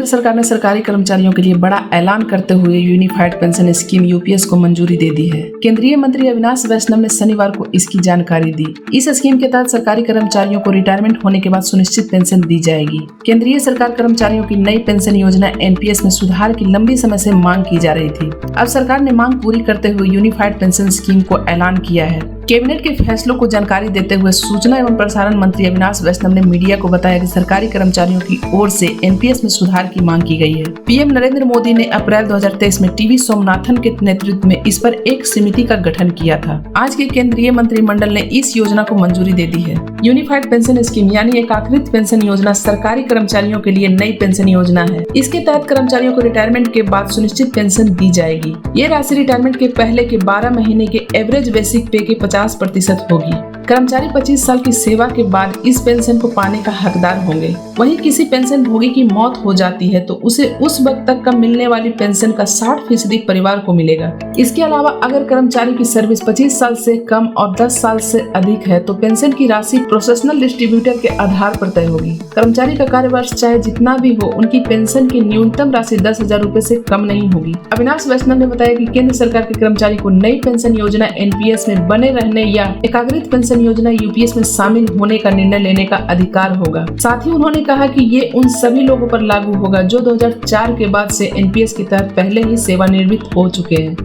केंद्र सरकार ने सरकारी कर्मचारियों के लिए बड़ा ऐलान करते हुए यूनिफाइड पेंशन स्कीम यूपीएस को मंजूरी दे दी है। केंद्रीय मंत्री अविनाश वैष्णव ने शनिवार को इसकी जानकारी दी। इस स्कीम के तहत सरकारी कर्मचारियों को रिटायरमेंट होने के बाद सुनिश्चित पेंशन दी जाएगी। केंद्रीय सरकार कर्मचारियों की नई पेंशन योजना एनपीएस में सुधार की लंबी समय से मांग की जा रही थी। अब सरकार ने मांग पूरी करते हुए यूनिफाइड पेंशन स्कीम को ऐलान किया है। कैबिनेट के फैसलों को जानकारी देते हुए सूचना एवं प्रसारण मंत्री अविनाश वैष्णव ने मीडिया को बताया कि सरकारी कर्मचारियों की ओर से एनपीएस में सुधार की मांग की गई है। पीएम नरेंद्र मोदी ने अप्रैल 2023 में टीवी सोमनाथन के नेतृत्व में इस पर एक समिति का गठन किया था। आज के केंद्रीय मंत्रिमंडल ने इस योजना को मंजूरी दे दी है। यूनिफाइड पेंशन स्कीम यानी एकीकृत पेंशन योजना सरकारी कर्मचारियों के लिए नई पेंशन योजना है। इसके तहत कर्मचारियों को रिटायरमेंट के बाद सुनिश्चित पेंशन दी जाएगी। ये राशि रिटायरमेंट के पहले के 12 महीने के एवरेज बेसिक पे के 50% होगी। कर्मचारी 25 साल की सेवा के बाद इस पेंशन को पाने का हकदार होंगे। वहीं किसी पेंशन भोगी की मौत हो जाती है तो उसे उस वक्त तक का मिलने वाली पेंशन का 60% परिवार को मिलेगा। इसके अलावा अगर कर्मचारी की सर्विस 25 साल से कम और 10 साल से अधिक है तो पेंशन की राशि प्रोफेशनल डिस्ट्रीब्यूटर के आधार पर तय होगी। कर्मचारी का कार्यवर्ष चाहे जितना भी हो, उनकी पेंशन की न्यूनतम राशि 10,000 रूपए से कम नहीं होगी। अविनाश वैष्णव ने बताया कि केंद्र सरकार के कर्मचारी को नई पेंशन योजना एनपीएस में बने रहने या एकीकृत पेंशन योजना यूपीएस में शामिल होने का निर्णय लेने का अधिकार होगा। साथ ही उन्होंने कहा कि ये उन सभी लोगों पर लागू होगा जो 2004 के बाद से एनपीएस के तहत पहले ही सेवानिवृत्त हो चुके हैं।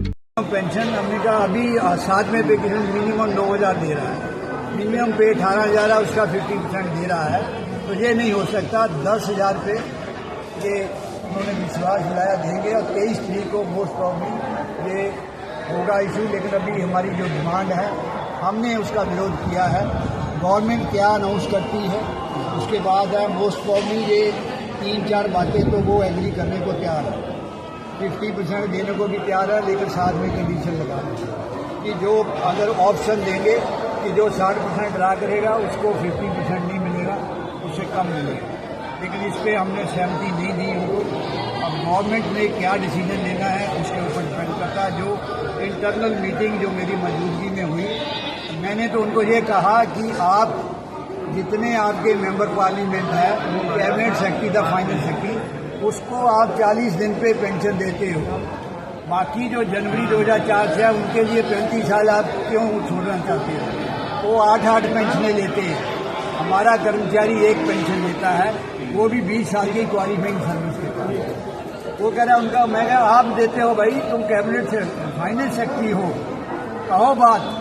पेंशन हमने कहा अभी 7वें पे मिनिमम 9,000 दे रहा है, मिनिमम पे 18,000 है, उसका 50% दे रहा है, तो ये नहीं हो सकता। 10,000 पे ये उन्होंने विश्वास दिलाया देंगे और 23 तारीख को मोस्ट प्रॉब्ली ये होगा इशू। लेकिन अभी हमारी जो डिमांड है हमने उसका विरोध किया है। गवर्नमेंट क्या अनाउंस करती है उसके बाद है मोस्ट प्रॉब्ली ये 3-4 बातें तो वो एग्री करने को तैयार है, 50% देने को भी तैयार है, लेकिन साथ में कंडीशन लगा कि जो अगर ऑप्शन देंगे कि जो 60% ड्रा करेगा उसको 50% नहीं मिलेगा, उससे कम मिलेगा। लेकिन इस पर हमने सहमति नहीं दी उनको। अब गवर्नमेंट ने क्या डिसीजन लेना है उसके ऊपर डिपेंड करता है। जो इंटरनल मीटिंग जो मेरी मौजूदगी में हुई, मैंने तो उनको ये कहा कि आप जितने आपके मेंबर पार्लियामेंट है, कैबिनेट सेक्रेटरी था, फाइनेंस सेक्रेटरी, उसको आप 40 दिन पे पेंशन देते हो। बाकी जो जनवरी 2004 से है उनके लिए 35 साल आप क्यों छोड़ना चाहते हो? वो 8-8 पेंशनें लेते हैं। हमारा कर्मचारी एक पेंशन लेता है, वो भी 20 साल की क्वालिफाइंग सर्विस देता है। वो कह रहा है उनका, मैं कहा आप देते हो भाई, तुम कैबिनेट से फाइनेंस सेक्रेटरी हो, कहो बात।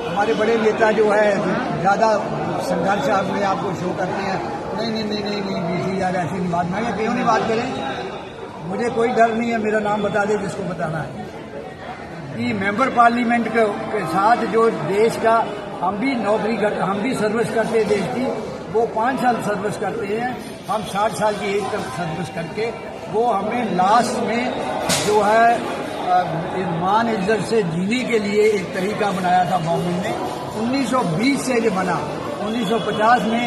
हमारे बड़े नेता जो है ज़्यादा संघर्ष में आपको शो करते हैं, नहीं बीसी यार ऐसी नहीं बात। मैं क्यों नहीं बात करें, मुझे कोई डर नहीं है, मेरा नाम बता दे जिसको बताना है। कि मेंबर पार्लियामेंट के साथ जो देश का हम भी नौकरी करते, हम भी सर्विस करते हैं देश की, वो 5 साल सर्विस करते हैं, हम 60 साल की एज तक सर्विस करके वो हमें लास्ट में जो है मान इज्जत से जीने के लिए एक तरीका बनाया था गवर्नमेंट ने। 1920 से ये बना, 1950 में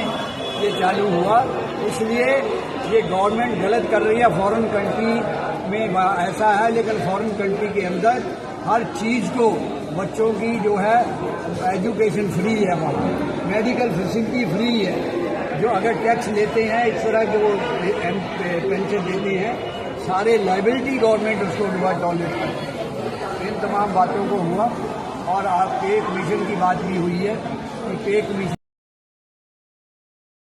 ये चालू हुआ। इसलिए ये गवर्नमेंट गलत कर रही है। फॉरेन कंट्री में ऐसा है, लेकिन फॉरेन कंट्री के अंदर हर चीज़ को बच्चों की जो है एजुकेशन फ्री है, वहाँ मेडिकल फैसिलिटी फ्री है। जो अगर टैक्स लेते हैं इस तरह के वो पेंशन देते हैं, सारे लाइबिलिटी गवर्नमेंट उसको टॉलरेट करती है। इन तमाम बातों को हुआ और आप पे कमीशन की बात भी हुई है कि पे कमीशन